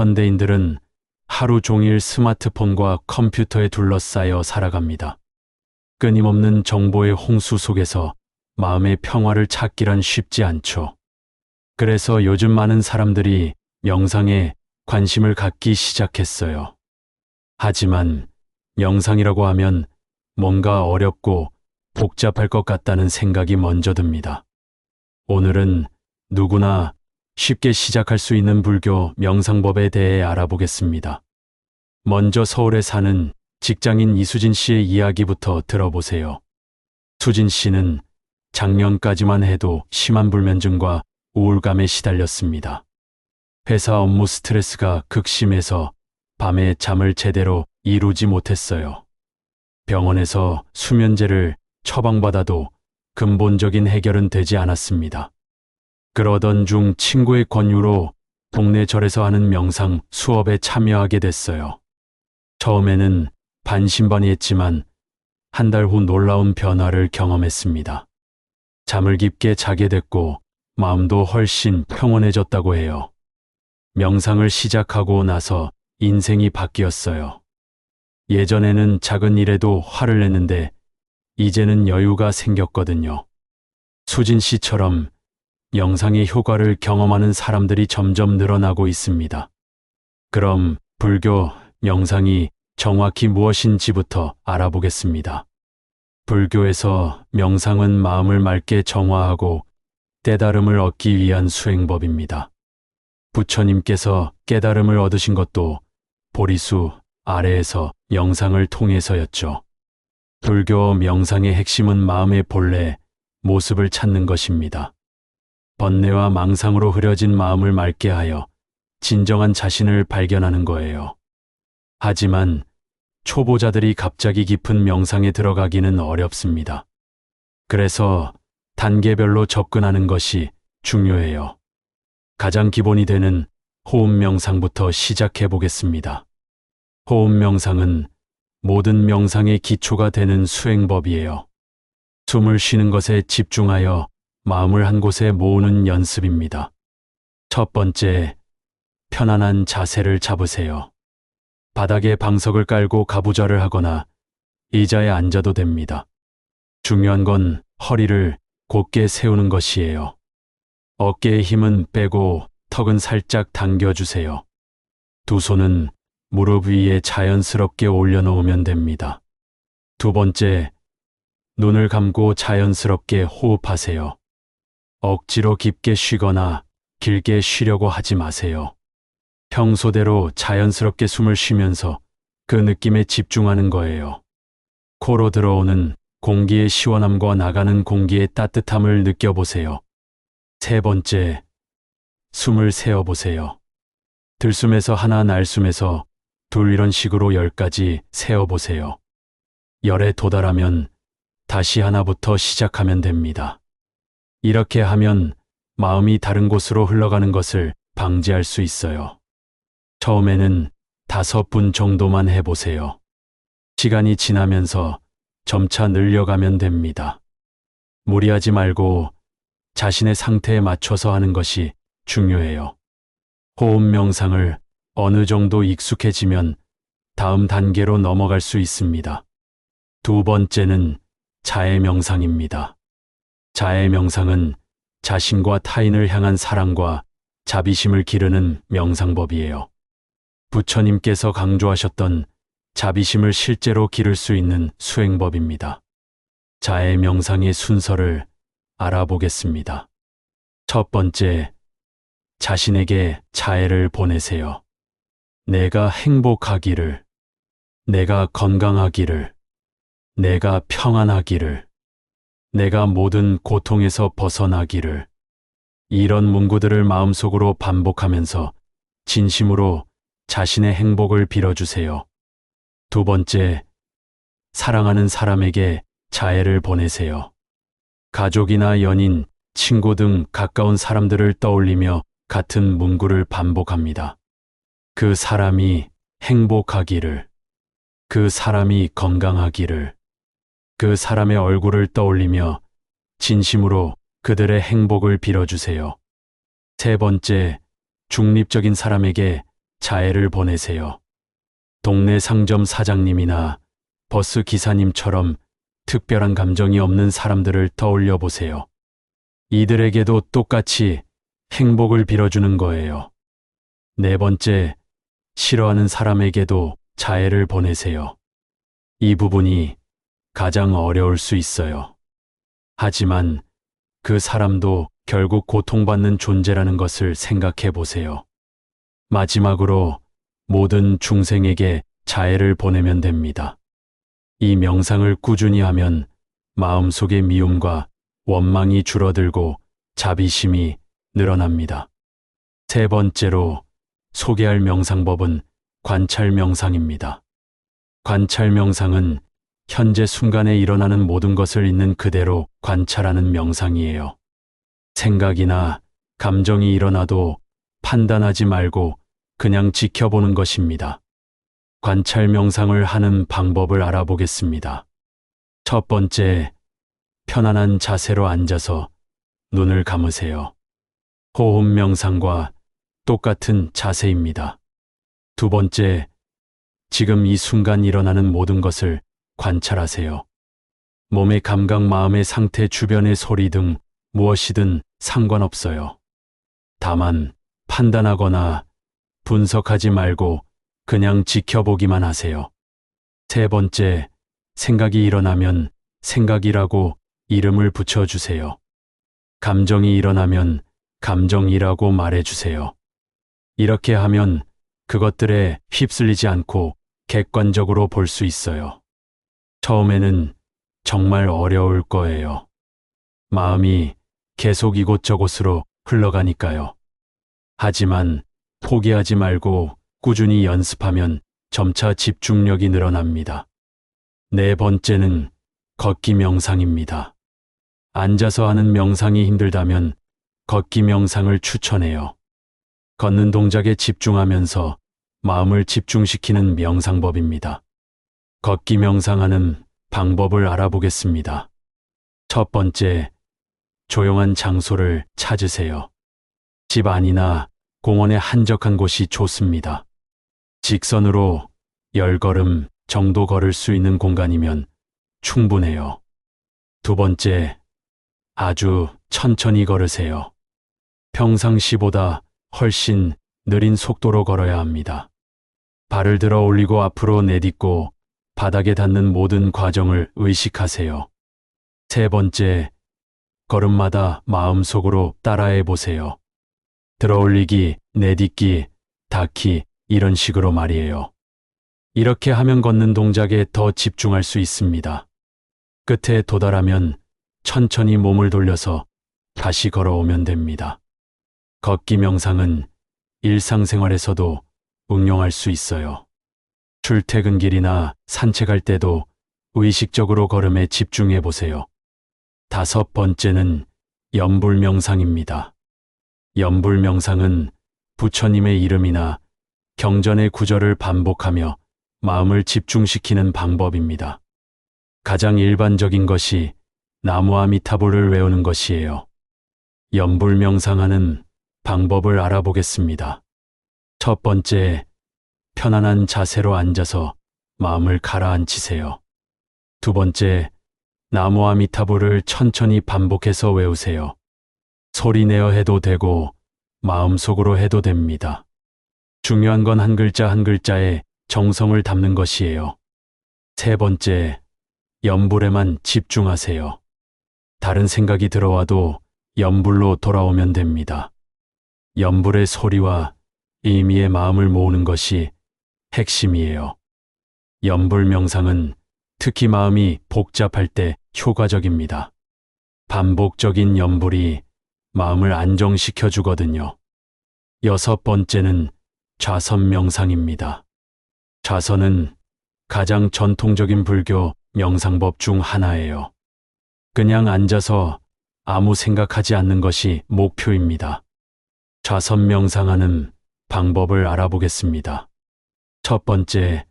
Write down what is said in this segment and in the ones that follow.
현대인들은 하루 종일 스마트폰과 컴퓨터에 둘러싸여 살아갑니다. 끊임없는 정보의 홍수 속에서 마음의 평화를 찾기란 쉽지 않죠. 그래서 요즘 많은 사람들이 명상에 관심을 갖기 시작했어요. 하지만 명상이라고 하면 뭔가 어렵고 복잡할 것 같다는 생각이 먼저 듭니다. 오늘은 누구나 쉽게 시작할 수 있는 불교 명상법에 대해 알아보겠습니다. 먼저 서울에 사는 직장인 이수진 씨의 이야기부터 들어보세요. 수진 씨는 작년까지만 해도 심한 불면증과 우울감에 시달렸습니다. 회사 업무 스트레스가 극심해서 밤에 잠을 제대로 이루지 못했어요. 병원에서 수면제를 처방받아도 근본적인 해결은 되지 않았습니다. 그러던 중 친구의 권유로 동네 절에서 하는 명상 수업에 참여하게 됐어요. 처음에는 반신반의했지만 한 달 후 놀라운 변화를 경험했습니다. 잠을 깊게 자게 됐고 마음도 훨씬 평온해졌다고 해요. 명상을 시작하고 나서 인생이 바뀌었어요. 예전에는 작은 일에도 화를 냈는데 이제는 여유가 생겼거든요. 수진 씨처럼 명상의 효과를 경험하는 사람들이 점점 늘어나고 있습니다. 그럼 불교 명상이 정확히 무엇인지부터 알아보겠습니다. 불교에서 명상은 마음을 맑게 정화하고 깨달음을 얻기 위한 수행법입니다. 부처님께서 깨달음을 얻으신 것도 보리수 아래에서 명상을 통해서였죠. 불교 명상의 핵심은 마음의 본래, 모습을 찾는 것입니다. 번뇌와 망상으로 흐려진 마음을 맑게 하여 진정한 자신을 발견하는 거예요. 하지만 초보자들이 갑자기 깊은 명상에 들어가기는 어렵습니다. 그래서 단계별로 접근하는 것이 중요해요. 가장 기본이 되는 호흡 명상부터 시작해 보겠습니다. 호흡 명상은 모든 명상의 기초가 되는 수행법이에요. 숨을 쉬는 것에 집중하여 마음을 한 곳에 모으는 연습입니다. 첫 번째, 편안한 자세를 잡으세요. 바닥에 방석을 깔고 가부좌를 하거나 의자에 앉아도 됩니다. 중요한 건 허리를 곧게 세우는 것이에요. 어깨의 힘은 빼고 턱은 살짝 당겨주세요. 두 손은 무릎 위에 자연스럽게 올려놓으면 됩니다. 두 번째, 눈을 감고 자연스럽게 호흡하세요. 억지로 깊게 쉬거나 길게 쉬려고 하지 마세요. 평소대로 자연스럽게 숨을 쉬면서 그 느낌에 집중하는 거예요. 코로 들어오는 공기의 시원함과 나가는 공기의 따뜻함을 느껴보세요. 세 번째, 숨을 세어보세요. 들숨에서 하나, 날숨에서 둘, 이런 식으로 10까지 세어보세요. 10에 도달하면 다시 하나부터 시작하면 됩니다. 이렇게 하면 마음이 다른 곳으로 흘러가는 것을 방지할 수 있어요. 처음에는 5분 정도만 해보세요. 시간이 지나면서 점차 늘려가면 됩니다. 무리하지 말고 자신의 상태에 맞춰서 하는 것이 중요해요. 호흡 명상을 어느 정도 익숙해지면 다음 단계로 넘어갈 수 있습니다. 두 번째는 자애 명상입니다. 자애 명상은 자신과 타인을 향한 사랑과 자비심을 기르는 명상법이에요. 부처님께서 강조하셨던 자비심을 실제로 기를 수 있는 수행법입니다. 자애 명상의 순서를 알아보겠습니다. 첫 번째, 자신에게 자애를 보내세요. 내가 행복하기를, 내가 건강하기를, 내가 평안하기를, 내가 모든 고통에서 벗어나기를. 이런 문구들을 마음속으로 반복하면서 진심으로 자신의 행복을 빌어주세요. 두 번째, 사랑하는 사람에게 자애를 보내세요. 가족이나 연인, 친구 등 가까운 사람들을 떠올리며 같은 문구를 반복합니다. 그 사람이 행복하기를, 그 사람이 건강하기를. 그 사람의 얼굴을 떠올리며 진심으로 그들의 행복을 빌어주세요. 세 번째, 중립적인 사람에게 자해를 보내세요. 동네 상점 사장님이나 버스 기사님처럼 특별한 감정이 없는 사람들을 떠올려 보세요. 이들에게도 똑같이 행복을 빌어주는 거예요. 네 번째, 싫어하는 사람에게도 자해를 보내세요. 이 부분이 가장 어려울 수 있어요. 하지만 그 사람도 결국 고통받는 존재라는 것을 생각해 보세요. 마지막으로 모든 중생에게 자해를 보내면 됩니다. 이 명상을 꾸준히 하면 마음속의 미움과 원망이 줄어들고 자비심이 늘어납니다. 세 번째로 소개할 명상법은 관찰 명상입니다. 관찰 명상은 현재 순간에 일어나는 모든 것을 있는 그대로 관찰하는 명상이에요. 생각이나 감정이 일어나도 판단하지 말고 그냥 지켜보는 것입니다. 관찰 명상을 하는 방법을 알아보겠습니다. 첫 번째, 편안한 자세로 앉아서 눈을 감으세요. 호흡 명상과 똑같은 자세입니다. 두 번째, 지금 이 순간 일어나는 모든 것을 관찰하세요. 몸의 감각, 마음의 상태, 주변의 소리 등 무엇이든 상관없어요. 다만 판단하거나 분석하지 말고 그냥 지켜보기만 하세요. 세 번째, 생각이 일어나면 생각이라고 이름을 붙여주세요. 감정이 일어나면 감정이라고 말해주세요. 이렇게 하면 그것들에 휩쓸리지 않고 객관적으로 볼 수 있어요. 처음에는 정말 어려울 거예요. 마음이 계속 이곳저곳으로 흘러가니까요. 하지만 포기하지 말고 꾸준히 연습하면 점차 집중력이 늘어납니다. 네 번째는 걷기 명상입니다. 앉아서 하는 명상이 힘들다면 걷기 명상을 추천해요. 걷는 동작에 집중하면서 마음을 집중시키는 명상법입니다. 걷기 명상하는 방법을 알아보겠습니다. 첫 번째, 조용한 장소를 찾으세요. 집 안이나 공원의 한적한 곳이 좋습니다. 직선으로 10걸음 정도 걸을 수 있는 공간이면 충분해요. 두 번째, 아주 천천히 걸으세요. 평상시보다 훨씬 느린 속도로 걸어야 합니다. 발을 들어 올리고 앞으로 내딛고 바닥에 닿는 모든 과정을 의식하세요. 세 번째, 걸음마다 마음속으로 따라해 보세요. 들어 올리기, 내딛기, 닿기, 이런 식으로 말이에요. 이렇게 하면 걷는 동작에 더 집중할 수 있습니다. 끝에 도달하면 천천히 몸을 돌려서 다시 걸어오면 됩니다. 걷기 명상은 일상생활에서도 응용할 수 있어요. 출퇴근길이나 산책할 때도 의식적으로 걸음에 집중해 보세요. 다섯 번째는 염불 명상입니다. 염불 명상은 부처님의 이름이나 경전의 구절을 반복하며 마음을 집중시키는 방법입니다. 가장 일반적인 것이 나무아미타불을 외우는 것이에요. 염불 명상하는 방법을 알아보겠습니다. 첫 번째, 편안한 자세로 앉아서 마음을 가라앉히세요. 두 번째, 나무아미타불을 천천히 반복해서 외우세요. 소리내어 해도 되고 마음속으로 해도 됩니다. 중요한 건 한 글자 한 글자에 정성을 담는 것이에요. 세 번째, 염불에만 집중하세요. 다른 생각이 들어와도 염불로 돌아오면 됩니다. 염불의 소리와 의미의 마음을 모으는 것이 핵심이에요. 염불 명상은 특히 마음이 복잡할 때 효과적입니다. 반복적인 염불이 마음을 안정시켜 주거든요. 여섯 번째는 좌선 명상입니다. 좌선은 가장 전통적인 불교 명상법 중 하나예요. 그냥 앉아서 아무 생각하지 않는 것이 목표입니다. 좌선 명상하는 방법을 알아보겠습니다. 첫 번째,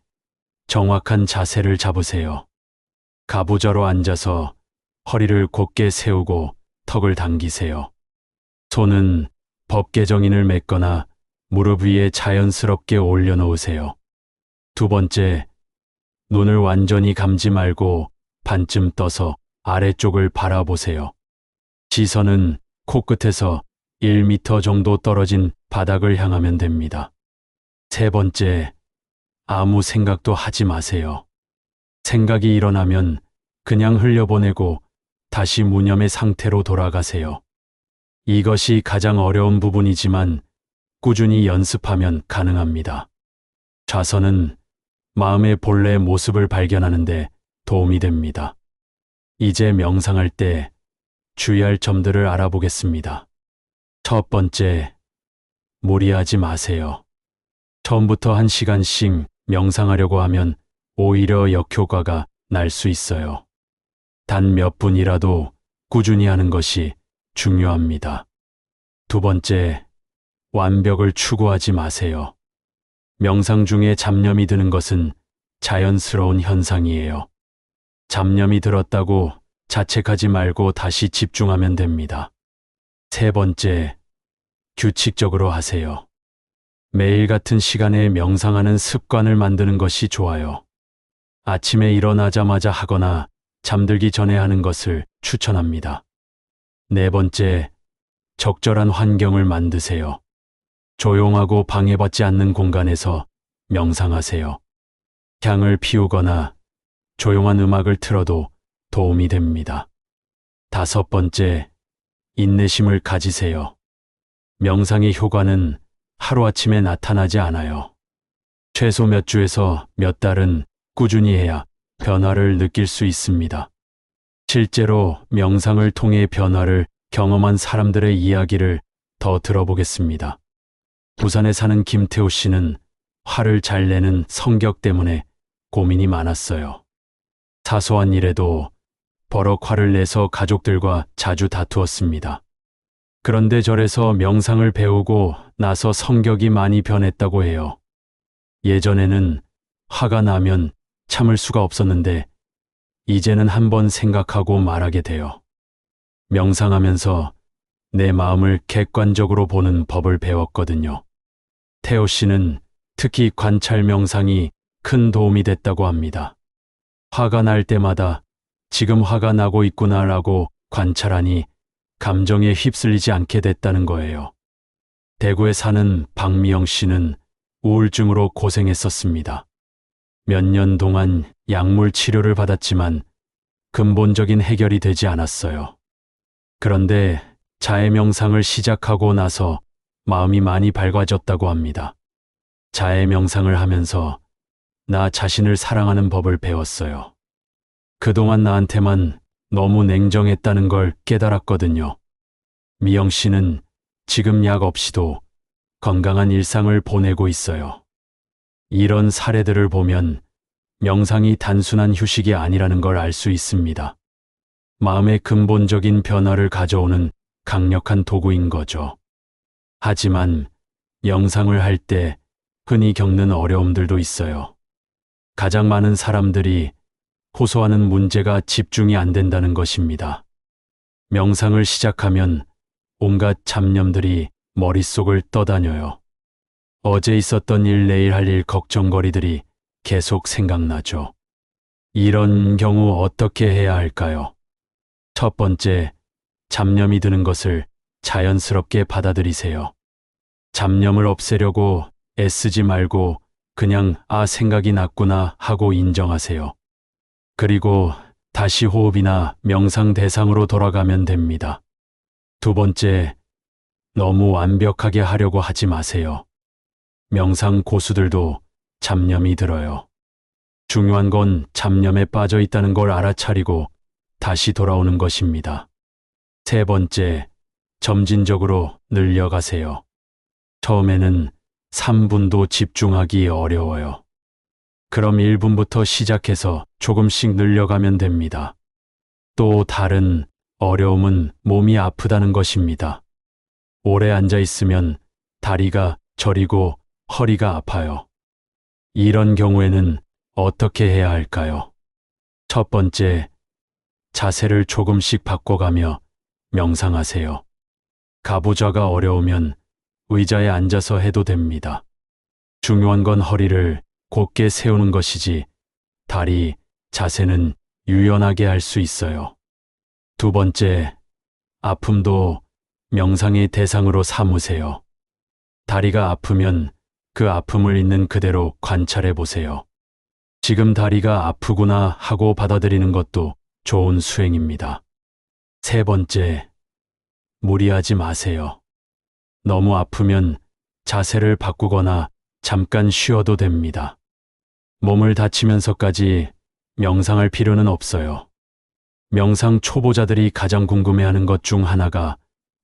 정확한 자세를 잡으세요. 가부좌로 앉아서 허리를 곧게 세우고 턱을 당기세요. 손은 법계정인을 맺거나 무릎 위에 자연스럽게 올려놓으세요. 두 번째, 눈을 완전히 감지 말고 반쯤 떠서 아래쪽을 바라보세요. 시선은 코끝에서 1m 정도 떨어진 바닥을 향하면 됩니다. 세 번째, 아무 생각도 하지 마세요. 생각이 일어나면 그냥 흘려보내고 다시 무념의 상태로 돌아가세요. 이것이 가장 어려운 부분이지만 꾸준히 연습하면 가능합니다. 좌선은 마음의 본래 모습을 발견하는데 도움이 됩니다. 이제 명상할 때 주의할 점들을 알아보겠습니다. 첫 번째, 무리하지 마세요. 처음부터 1시간씩 명상하려고 하면 오히려 역효과가 날 수 있어요. 단 몇 분이라도 꾸준히 하는 것이 중요합니다. 두 번째, 완벽을 추구하지 마세요. 명상 중에 잡념이 드는 것은 자연스러운 현상이에요. 잡념이 들었다고 자책하지 말고 다시 집중하면 됩니다. 세 번째, 규칙적으로 하세요. 매일 같은 시간에 명상하는 습관을 만드는 것이 좋아요. 아침에 일어나자마자 하거나 잠들기 전에 하는 것을 추천합니다. 네 번째, 적절한 환경을 만드세요. 조용하고 방해받지 않는 공간에서 명상하세요. 향을 피우거나 조용한 음악을 틀어도 도움이 됩니다. 다섯 번째, 인내심을 가지세요. 명상의 효과는 하루아침에 나타나지 않아요. 최소 몇 주에서 몇 달은 꾸준히 해야 변화를 느낄 수 있습니다. 실제로 명상을 통해 변화를 경험한 사람들의 이야기를 더 들어보겠습니다. 부산에 사는 김태우 씨는 화를 잘 내는 성격 때문에 고민이 많았어요. 사소한 일에도 버럭 화를 내서 가족들과 자주 다투었습니다. 그런데 절에서 명상을 배우고 나서 성격이 많이 변했다고 해요. 예전에는 화가 나면 참을 수가 없었는데 이제는 한번 생각하고 말하게 돼요. 명상하면서 내 마음을 객관적으로 보는 법을 배웠거든요. 태호 씨는 특히 관찰 명상이 큰 도움이 됐다고 합니다. 화가 날 때마다 지금 화가 나고 있구나라고 관찰하니 감정에 휩쓸리지 않게 됐다는 거예요. 대구에 사는 박미영 씨는 우울증으로 고생했었습니다. 몇 년 동안 약물 치료를 받았지만 근본적인 해결이 되지 않았어요. 그런데 자해 명상을 시작하고 나서 마음이 많이 밝아졌다고 합니다. 자해 명상을 하면서 나 자신을 사랑하는 법을 배웠어요. 그동안 나한테만 너무 냉정했다는 걸 깨달았거든요. 미영 씨는 지금 약 없이도 건강한 일상을 보내고 있어요. 이런 사례들을 보면 명상이 단순한 휴식이 아니라는 걸 알 수 있습니다. 마음의 근본적인 변화를 가져오는 강력한 도구인 거죠. 하지만 명상을 할 때 흔히 겪는 어려움들도 있어요. 가장 많은 사람들이 호소하는 문제가 집중이 안 된다는 것입니다. 명상을 시작하면 온갖 잡념들이 머릿속을 떠다녀요. 어제 있었던 일, 내일 할 일 걱정거리들이 계속 생각나죠. 이런 경우 어떻게 해야 할까요? 첫 번째, 잡념이 드는 것을 자연스럽게 받아들이세요. 잡념을 없애려고 애쓰지 말고 그냥 생각이 났구나 하고 인정하세요. 그리고 다시 호흡이나 명상 대상으로 돌아가면 됩니다. 두 번째, 너무 완벽하게 하려고 하지 마세요. 명상 고수들도 잡념이 들어요. 중요한 건 잡념에 빠져 있다는 걸 알아차리고 다시 돌아오는 것입니다. 세 번째, 점진적으로 늘려가세요. 처음에는 3분도 집중하기 어려워요. 그럼 1분부터 시작해서 조금씩 늘려가면 됩니다. 또 다른 어려움은 몸이 아프다는 것입니다. 오래 앉아 있으면 다리가 저리고 허리가 아파요. 이런 경우에는 어떻게 해야 할까요? 첫 번째, 자세를 조금씩 바꿔가며 명상하세요. 가부좌가 어려우면 의자에 앉아서 해도 됩니다. 중요한 건 허리를 곧게 세우는 것이지 다리, 자세는 유연하게 할 수 있어요. 두 번째, 아픔도 명상의 대상으로 삼으세요. 다리가 아프면 그 아픔을 있는 그대로 관찰해 보세요. 지금 다리가 아프구나 하고 받아들이는 것도 좋은 수행입니다. 세 번째, 무리하지 마세요. 너무 아프면 자세를 바꾸거나 잠깐 쉬어도 됩니다. 몸을 다치면서까지 명상할 필요는 없어요. 명상 초보자들이 가장 궁금해하는 것 중 하나가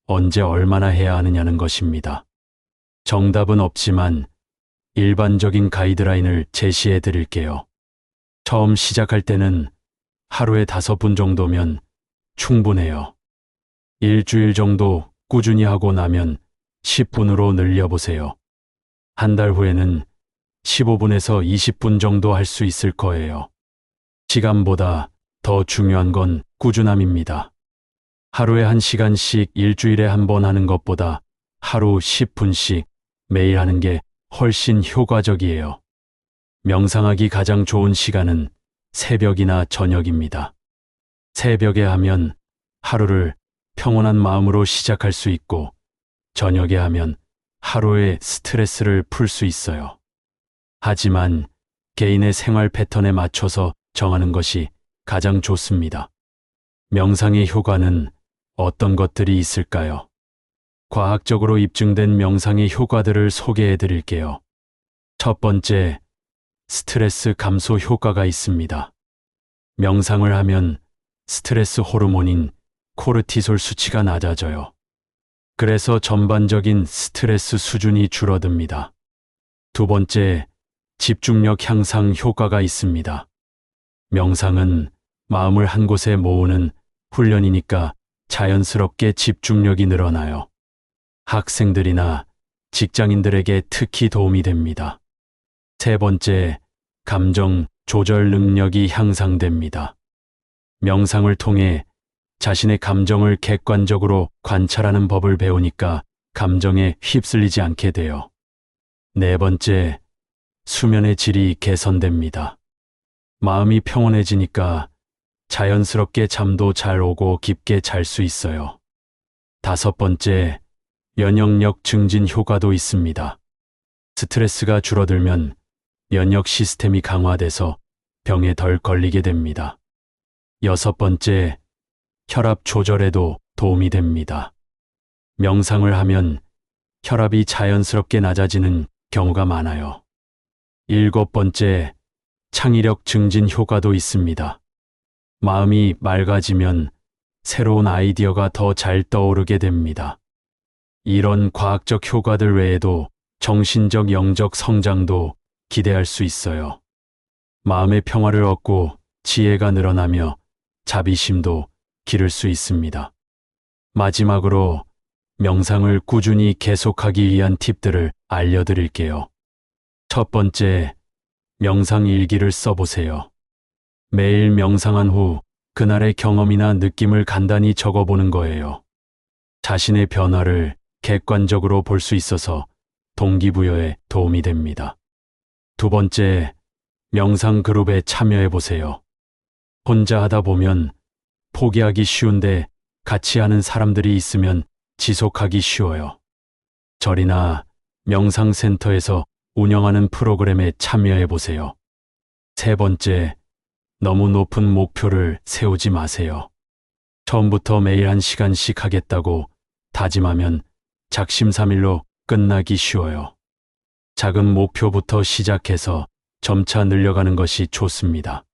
언제 얼마나 해야 하느냐는 것입니다. 정답은 없지만 일반적인 가이드라인을 제시해 드릴게요. 처음 시작할 때는 하루에 5분 정도면 충분해요. 일주일 정도 꾸준히 하고 나면 10분으로 늘려보세요. 한 달 후에는 15분에서 20분 정도 할 수 있을 거예요. 시간보다 더 중요한 건 꾸준함입니다. 하루에 1시간씩 일주일에 한 번 하는 것보다 하루 10분씩 매일 하는 게 훨씬 효과적이에요. 명상하기 가장 좋은 시간은 새벽이나 저녁입니다. 새벽에 하면 하루를 평온한 마음으로 시작할 수 있고, 저녁에 하면 하루의 스트레스를 풀 수 있어요. 하지만 개인의 생활 패턴에 맞춰서 정하는 것이 가장 좋습니다. 명상의 효과는 어떤 것들이 있을까요? 과학적으로 입증된 명상의 효과들을 소개해 드릴게요. 첫 번째, 스트레스 감소 효과가 있습니다. 명상을 하면 스트레스 호르몬인 코르티솔 수치가 낮아져요. 그래서 전반적인 스트레스 수준이 줄어듭니다. 두 번째, 집중력 향상 효과가 있습니다. 명상은 마음을 한 곳에 모으는 훈련이니까 자연스럽게 집중력이 늘어나요. 학생들이나 직장인들에게 특히 도움이 됩니다. 세 번째, 감정 조절 능력이 향상됩니다. 명상을 통해 자신의 감정을 객관적으로 관찰하는 법을 배우니까 감정에 휩쓸리지 않게 돼요. 네 번째, 수면의 질이 개선됩니다. 마음이 평온해지니까 자연스럽게 잠도 잘 오고 깊게 잘 수 있어요. 다섯 번째, 면역력 증진 효과도 있습니다. 스트레스가 줄어들면 면역 시스템이 강화돼서 병에 덜 걸리게 됩니다. 여섯 번째, 혈압 조절에도 도움이 됩니다. 명상을 하면 혈압이 자연스럽게 낮아지는 경우가 많아요. 일곱 번째, 창의력 증진 효과도 있습니다. 마음이 맑아지면 새로운 아이디어가 더 잘 떠오르게 됩니다. 이런 과학적 효과들 외에도 정신적 영적 성장도 기대할 수 있어요. 마음의 평화를 얻고 지혜가 늘어나며 자비심도 기를 수 있습니다. 마지막으로 명상을 꾸준히 계속하기 위한 팁들을 알려드릴게요. 첫 번째, 명상 일기를 써보세요. 매일 명상한 후 그날의 경험이나 느낌을 간단히 적어보는 거예요. 자신의 변화를 객관적으로 볼 수 있어서 동기부여에 도움이 됩니다. 두 번째, 명상 그룹에 참여해 보세요. 혼자 하다 보면 포기하기 쉬운데 같이 하는 사람들이 있으면 지속하기 쉬워요. 절이나 명상센터에서 운영하는 프로그램에 참여해 보세요. 세 번째, 너무 높은 목표를 세우지 마세요. 처음부터 매일 1시간씩 하겠다고 다짐하면 작심삼일로 끝나기 쉬워요. 작은 목표부터 시작해서 점차 늘려가는 것이 좋습니다.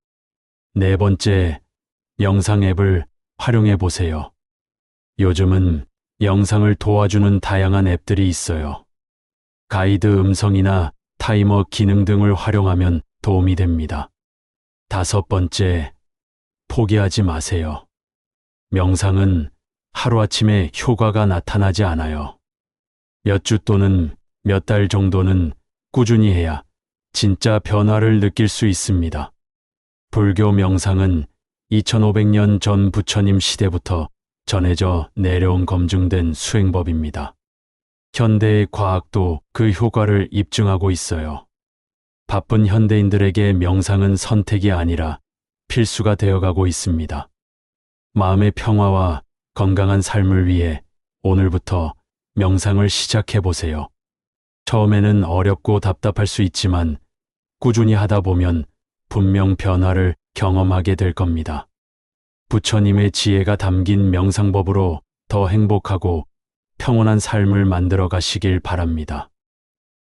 네 번째, 명상 앱을 활용해 보세요. 요즘은 명상을 도와주는 다양한 앱들이 있어요. 가이드 음성이나 타이머 기능 등을 활용하면 도움이 됩니다. 다섯 번째, 포기하지 마세요. 명상은 하루아침에 효과가 나타나지 않아요. 몇 주 또는 몇 달 정도는 꾸준히 해야 진짜 변화를 느낄 수 있습니다. 불교 명상은 2500년 전 부처님 시대부터 전해져 내려온 검증된 수행법입니다. 현대의 과학도 그 효과를 입증하고 있어요. 바쁜 현대인들에게 명상은 선택이 아니라 필수가 되어가고 있습니다. 마음의 평화와 건강한 삶을 위해 오늘부터 명상을 시작해 보세요. 처음에는 어렵고 답답할 수 있지만 꾸준히 하다 보면 분명 변화를 경험하게 될 겁니다. 부처님의 지혜가 담긴 명상법으로 더 행복하고 평온한 삶을 만들어 가시길 바랍니다.